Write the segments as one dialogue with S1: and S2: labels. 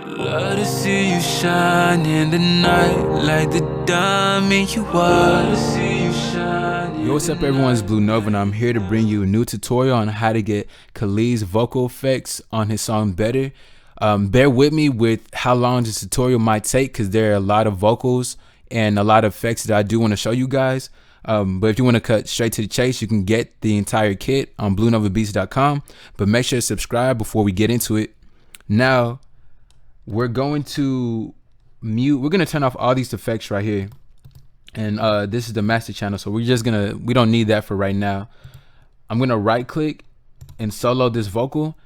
S1: Love to see you shine in the night like the diamond you are.
S2: Yo, what's up everyone, it's Blue Nova and I'm here to bring you a new tutorial on how to get Khalid's vocal effects on his song Better. Bear with me with how long this tutorial might take because there are a lot of vocals and a lot of effects that I do want to show you guys. But if you want to cut straight to the chase, you can get the entire kit on BlueNovaBeats.com. But make sure to subscribe before we get into it. Now, we're going to turn off all these effects right here. And this is the master channel, so we don't need that for right now. I'm gonna right click and solo this vocal,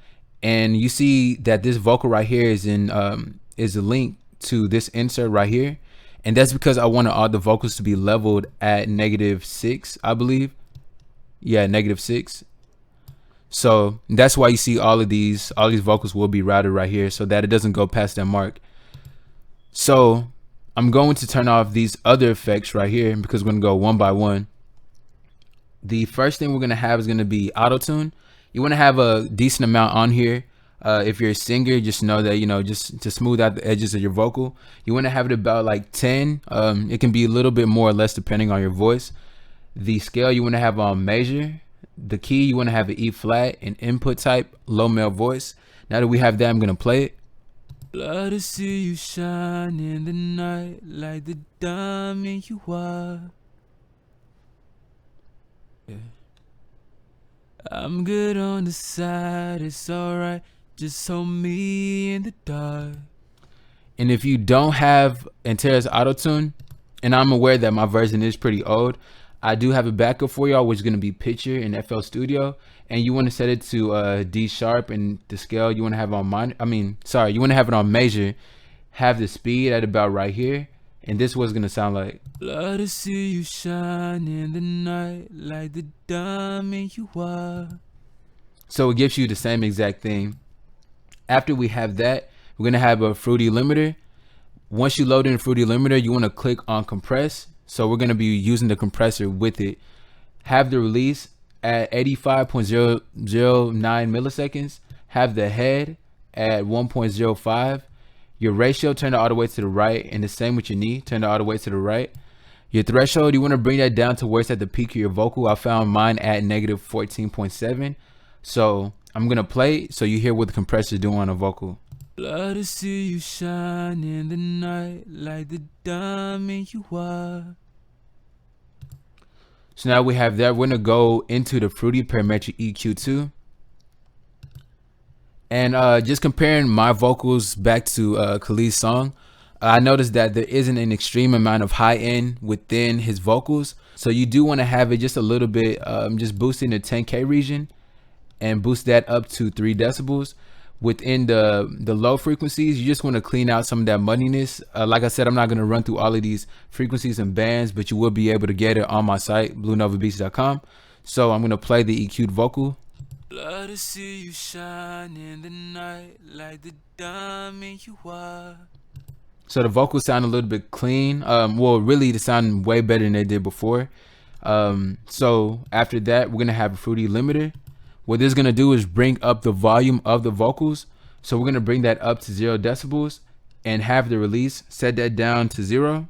S2: and you see that this vocal right here is a link to this insert right here, and that's because I wanted all the vocals to be leveled at -6, I believe. Yeah, -6. So that's why you see all these vocals will be routed right here so that it doesn't go past that mark. So I'm going to turn off these other effects right here because we're gonna go one by one. The first thing we're gonna have is gonna be Autotune. You wanna have a decent amount on here. If you're a singer, just know that, just to smooth out the edges of your vocal, you wanna have it about like 10. It can be a little bit more or less depending on your voice. The scale you wanna have on major. The key you wanna have an E flat, and input type low male voice. Now that we have that, I'm gonna play it.
S1: Love to see you shine in the night like the diamond you are. Yeah. I'm good on the side, it's alright. Just hold me in the dark.
S2: And if you don't have Antares Autotune, and I'm aware that my version is pretty old, I do have a backup for y'all, which is going to be Picture in FL Studio, and you want to set it to D sharp, and the scale you want to have on you want to have it on major. Have the speed at about right here, and this was going to sound like.
S1: Love to see you shine in the night like the diamond you are.
S2: So it gives you the same exact thing. After we have that, we're going to have a Fruity limiter. Once you load in a Fruity limiter, you want to click on compress. So we're going to be using the compressor with it. Have the release at 85.009 milliseconds. Have the head at 1.05. Your ratio, turn it all the way to the right, and the same with your knee, turn it all the way to the right. Your threshold, you want to bring that down to where it's at the peak of your vocal. I found mine at -14.7. So I'm going to play so you hear what the compressor is doing on a vocal.
S1: Love to see you shine in the night like the diamond you are.
S2: So now we have that. We're gonna go into the Fruity Parametric EQ2. And just comparing my vocals back to Khalid's song, I noticed that there isn't an extreme amount of high end within his vocals. So you do want to have it just a little bit, just boosting the 10K region and boost that up to 3 decibels. Within the low frequencies, you just want to clean out some of that muddiness. Like I said, I'm not going to run through all of these frequencies and bands, but you will be able to get it on my site, BlueNovaBeats.com. So I'm going to play the EQ'd vocal.
S1: Love to see you shine in the night like the diamond you are.
S2: So the vocals sound a little bit clean. Well, really, they sound way better than they did before. So after that, we're going to have a Fruity limiter. What this is going to do is bring up the volume of the vocals. So we're going to bring that up to 0 decibels and have the release, set that down to 0.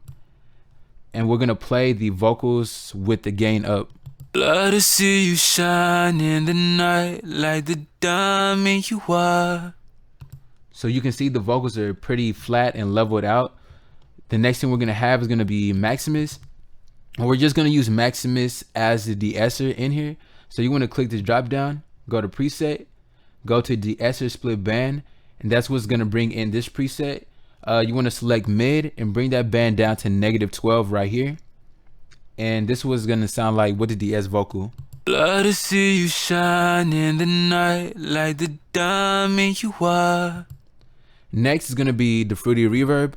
S2: And we're going to play the vocals with the gain up.
S1: Love to see you shine in the night like the diamond you are.
S2: So you can see the vocals are pretty flat and leveled out. The next thing we're going to have is going to be Maximus. And we're just going to use Maximus as the de-esser in here. So you want to click this drop down, go to preset, go to de-esser split band, and that's what's going to bring in this preset. You want to select mid and bring that band down to -12 right here. And this was going to sound like with the DS vocal.
S1: Love to see you shine in the night like the diamond you are.
S2: Next is going to be the Fruity reverb.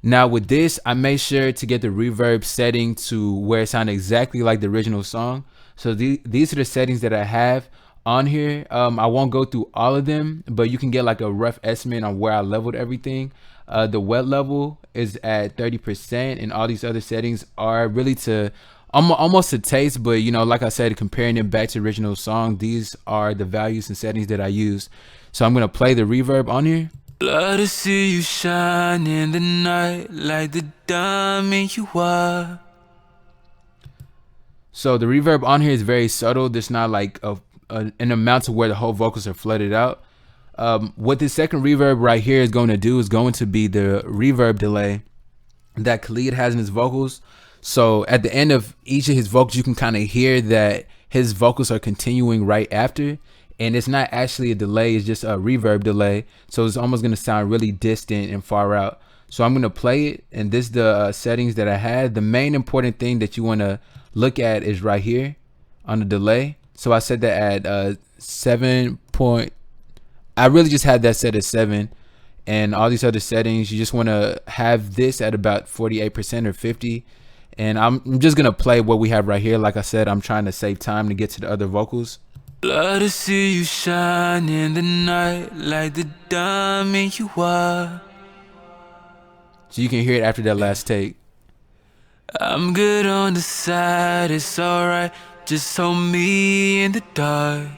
S2: Now with this, I made sure to get the reverb setting to where it sounded exactly like the original song. So these are the settings that I have on here. I won't go through all of them, but you can get like a rough estimate on where I leveled everything. The wet level is at 30%, and all these other settings are really to almost a taste, but like I said, comparing it back to the original song, these are the values and settings that I use. So I'm gonna play the reverb on here.
S1: Love to see you shine in the night like the diamond you are.
S2: So the reverb on here is very subtle. There's not like an amount to where the whole vocals are flooded out. What this second reverb right here is going to do is going to be the reverb delay that Khalid has in his vocals. So at the end of each of his vocals, you can kind of hear that his vocals are continuing right after. And it's not actually a delay, it's just a reverb delay. So it's almost going to sound really distant and far out. So I'm going to play it, and this is the settings that I had. The main important thing that you want to look at is right here on the delay. So I set that at 7 point. I really just had that set at 7, and all these other settings, you just want to have this at about 48% or 50. And I'm just going to play what we have right here. Like I said, I'm trying to save time to get to the other vocals.
S1: Love to see you shine in the night like the diamond you are.
S2: So you can hear it after that last take.
S1: I'm good on the side, it's alright. Just hold me in the dark.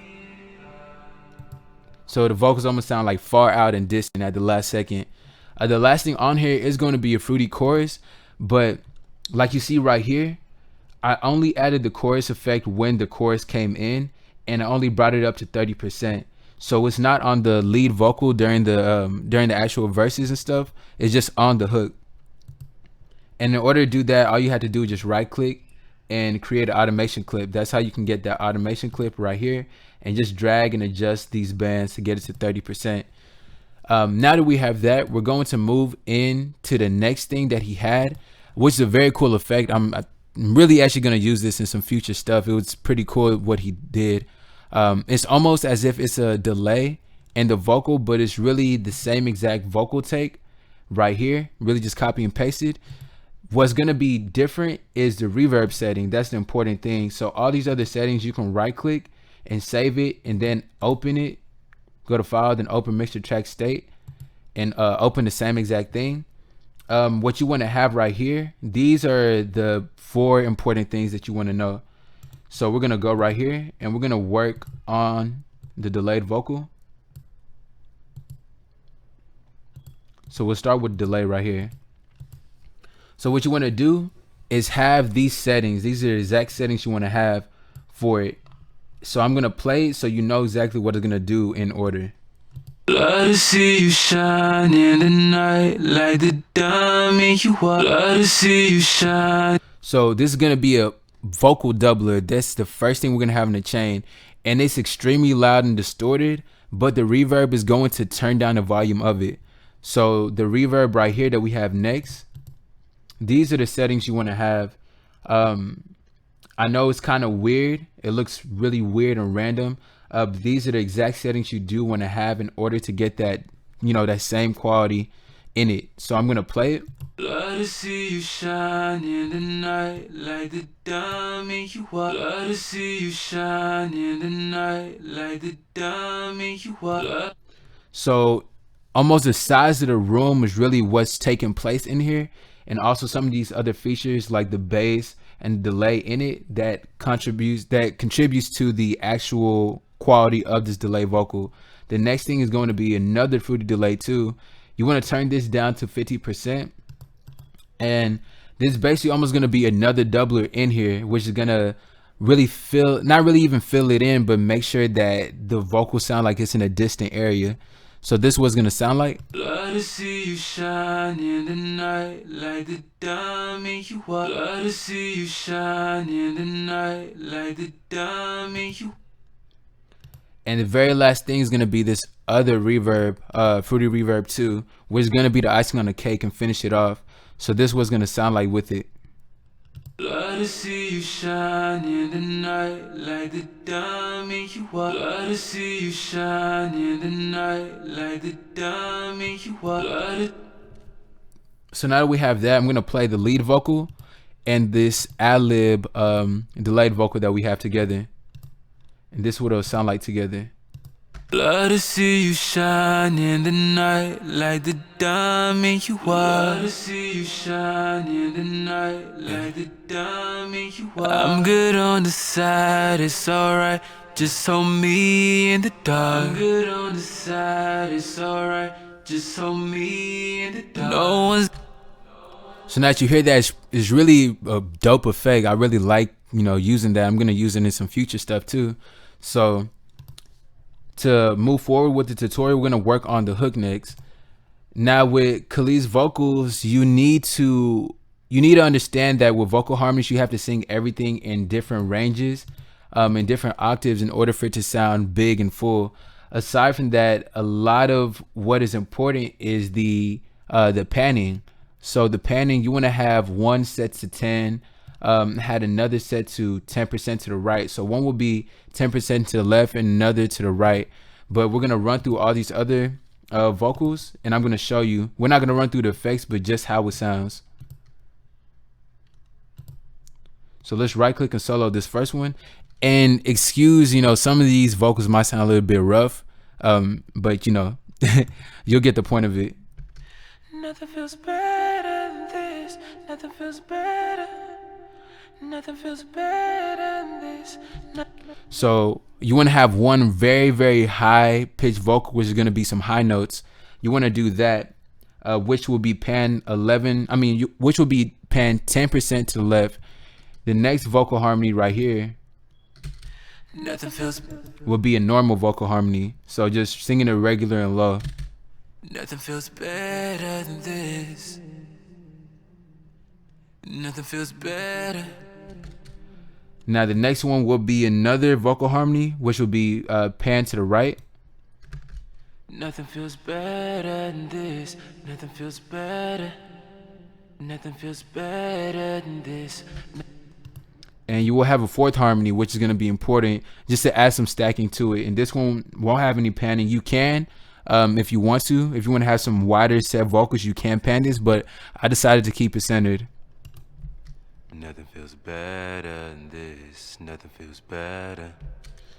S2: So the vocals almost sound like far out and distant at the last second. The last thing on here is going to be a fruity chorus, but like you see right here, I only added the chorus effect when the chorus came in, and I only brought it up to 30%. So it's not on the lead vocal during the actual verses and stuff. It's just on the hook. And in order to do that, all you have to do is just right click and create an automation clip. That's how you can get that automation clip right here, and just drag and adjust these bands to get it to 30%. Now that we have that, we're going to move in to the next thing that he had, which is a very cool effect. I'm really actually going to use this in some future stuff. It was pretty cool what he did. It's almost as if it's a delay in the vocal, but it's really the same exact vocal take right here, really just copy and pasted. What's going to be different is the reverb setting. That's the important thing. So all these other settings, you can right click and save it, and then open it, go to file, then open mixer track state, and open the same exact thing. What you want to have right here, these are the 4 important things that you want to know. So we're going to go right here, and we're going to work on the delayed vocal. So we'll start with delay right here. So what you want to do is have these settings. These are the exact settings you want to have for it. So I'm going to play it so you know exactly what it's going to do in order.
S1: Love to see you shine in the night like the diamond you are. Love to see you shine.
S2: So this is going to be a vocal doubler. That's the first thing we're going to have in the chain. And it's extremely loud and distorted, but the reverb is going to turn down the volume of it. So the reverb right here that we have next, these are the settings you want to have. I know it's kind of weird. It looks really weird and random. These are the exact settings you do want to have in order to get that, that same quality in it. So I'm going to play it.
S1: Love to see you shine in the night like the diamond you are. Love to see you shine in the night like the diamond you are.
S2: So almost the size of the room is really what's taking place in here. And also some of these other features like the bass and delay in it that contributes to the actual quality of this delay vocal. The next thing is going to be another fruity delay too. You want to turn this down to 50%, and this is basically almost going to be another doubler in here, which is going to really not really even fill it in, but make sure that the vocal sound like it's in a distant area. So this is what it's gonna sound like.
S1: Love to see you shine in the night like the diamond you are. Love to see you shine in the night like the diamond you.
S2: And the very last thing is gonna be this other reverb, fruity reverb too, which is gonna be the icing on the cake and finish it off. So this is what's gonna sound like with it.
S1: Love to see you shine in the night like the diamond you are. Love to see you shine in the night like the diamond you are.
S2: So now that we have that, I'm gonna play the lead vocal and this ad-lib delayed vocal that we have together. And this is what it'll sound like together.
S1: Love to see you shine in the night like the diamond you are. Love to see you shine in the night like the diamond you are. I'm good on the side, it's alright. Just hold me in the dark. I'm good on the side, it's alright. just hold me in the dark. No one's.
S2: So now that you hear that, it's really a dope effect. I really like, using that. I'm going to use it in some future stuff too. So to move forward with the tutorial, we're going to work on the hook next. Now with Khalid's vocals, you need to understand that with vocal harmonies, you have to sing everything in different ranges, in different octaves in order for it to sound big and full. Aside from that, a lot of what is important is the panning. So the panning, you want to have one set to 10, had another set to 10% to the right. So one will be 10% to the left and another to the right. But we're going to run through all these other vocals, and I'm going to show you. We're not going to run through the effects, but just how it sounds. So let's right click and solo this first one. And excuse, some of these vocals might sound a little bit rough, but you'll get the point of it.
S1: Nothing feels better than this. Nothing feels better. Nothing feels better than this.
S2: So you want to have one very, very high pitched vocal, which is going to be some high notes. You want to do that, which will be pan 11. Which will be pan 10% to the left. The next vocal harmony right here will be a normal vocal harmony. So just singing it regular and low.
S1: Nothing feels better than this. Nothing feels better.
S2: Now the next one will be another vocal harmony, which will be pan to the right.
S1: Nothing feels better than this. Nothing feels better. Nothing feels better than this.
S2: And you will have a fourth harmony, which is going to be important just to add some stacking to it. And this one won't have any panning. You can, if you want to. If you want to have some wider set vocals, you can pan this, but I decided to keep it centered.
S1: Nothing feels better than this. Nothing feels better.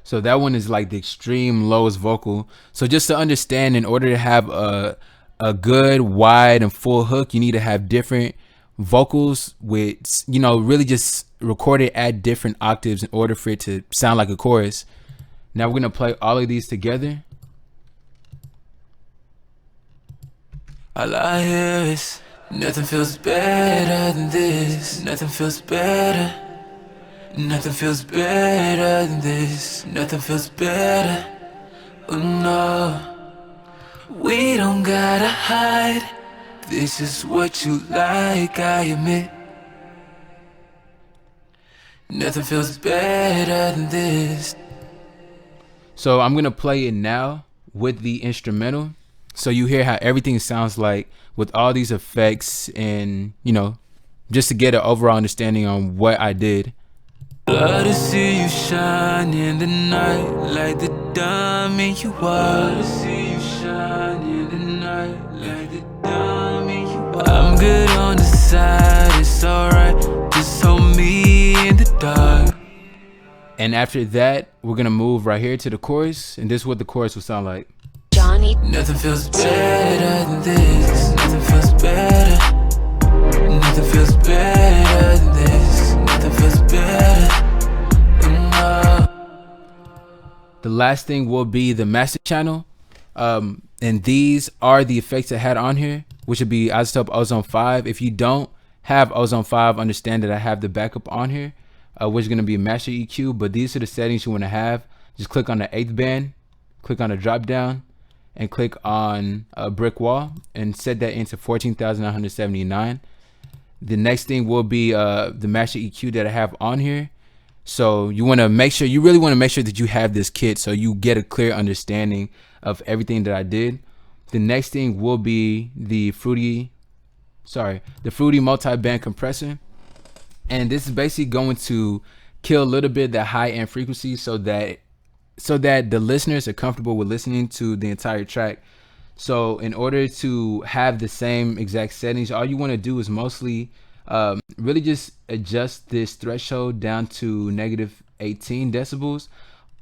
S2: So that one is like the extreme lowest vocal. So just to understand, in order to have a good, wide, and full hook, you need to have different vocals with, really just recorded at different octaves in order for it to sound like a chorus. Now we're going to play all of these together.
S1: All I hear is nothing feels better than this. Nothing feels better. Nothing feels better than this. Nothing feels better. Oh no, we don't gotta hide. This is what you like, I admit. Nothing feels better than this.
S2: So I'm gonna play it now with the instrumental, so you hear how everything sounds like with all these effects, and just to get an overall understanding on what I did.
S1: Love to see you shine in the night like the diamond you are. Love to see you shine in the night like the diamond you are. I'm good on the side, it's alright. Just hold me in the dark.
S2: And after that, we're gonna move right here to the chorus, and this is what the chorus will sound like.
S3: Johnny.
S1: Nothing feels better than this. Nothing feels better. Nothing feels better than this. Nothing feels better.
S2: The last thing will be the master channel, and these are the effects I had on here, which would be Isotope Ozone 5. If you don't have Ozone 5, understand that I have the backup on here, which is going to be a master EQ. But these are the settings you want to have. Just click on the 8th band, click on the drop down, and click on a brick wall and set that into 14,979. The next thing will be the master EQ that I have on here. So you want to make sure, you really want to make sure that you have this kit so you get a clear understanding of everything that I did. The next thing will be the fruity multi-band compressor. And this is basically going to kill a little bit that high end frequency so that the listeners are comfortable with listening to the entire track. So in order to have the same exact settings, all you want to do is mostly really just adjust this threshold down to -18 decibels.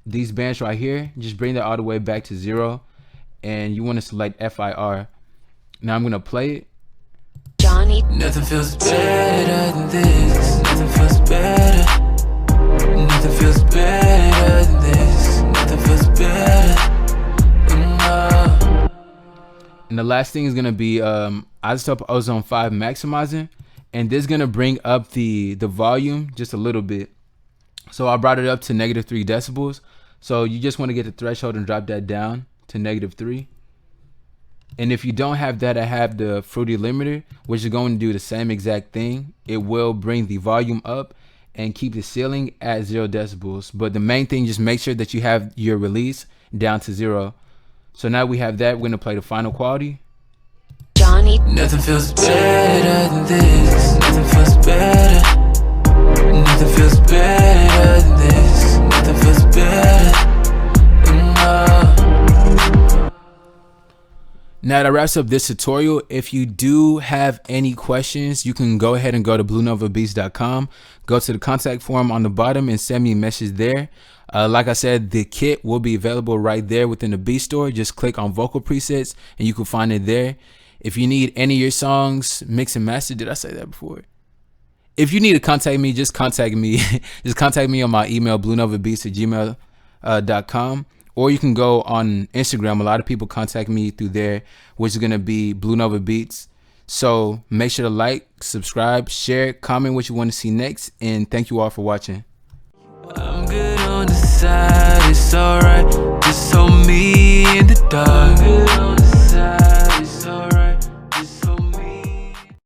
S2: These bands right here, just bring that all the way back to 0, and you want to select FIR. Now I'm gonna play it.
S3: Johnny.
S1: Nothing feels better than this. Nothing feels better. Nothing feels better than this. Nothing feels better. No.
S2: And the last thing is gonna be isotope ozone 5 maximizing, and this is gonna bring up the volume just a little bit. So I brought it up to -3 decibels. So you just want to get the threshold and drop that down to -3. And if you don't have that, I have the Fruity limiter, which is going to do the same exact thing. It will bring the volume up and keep the ceiling at 0 decibels. But the main thing, just make sure that you have your release down to 0. So now we have that. We're going to play the final quality.
S3: Johnny.
S1: Nothing feels better than this. Nothing feels better. Nothing feels better than this. Nothing feels better.
S2: Now that wraps up this tutorial. If you do have any questions, you can go ahead and go to bluenovabeats.com, go to the contact form on the bottom and send me a message there. Like I said, the kit will be available right there within the Beat Store. Just click on vocal presets and you can find it there. If you need any of your songs mixed and mastered, did I say that before? If you need to contact me, just contact me. Just contact me on my email, bluenovabeats@gmail.com. Or you can go on Instagram. A lot of people contact me through there, which is going to be Blue Nova Beats. So make sure to like, subscribe, share, comment what you want to see next. And thank you all for watching.
S1: I'm good on the side, it's alright. Just hold me in the dark.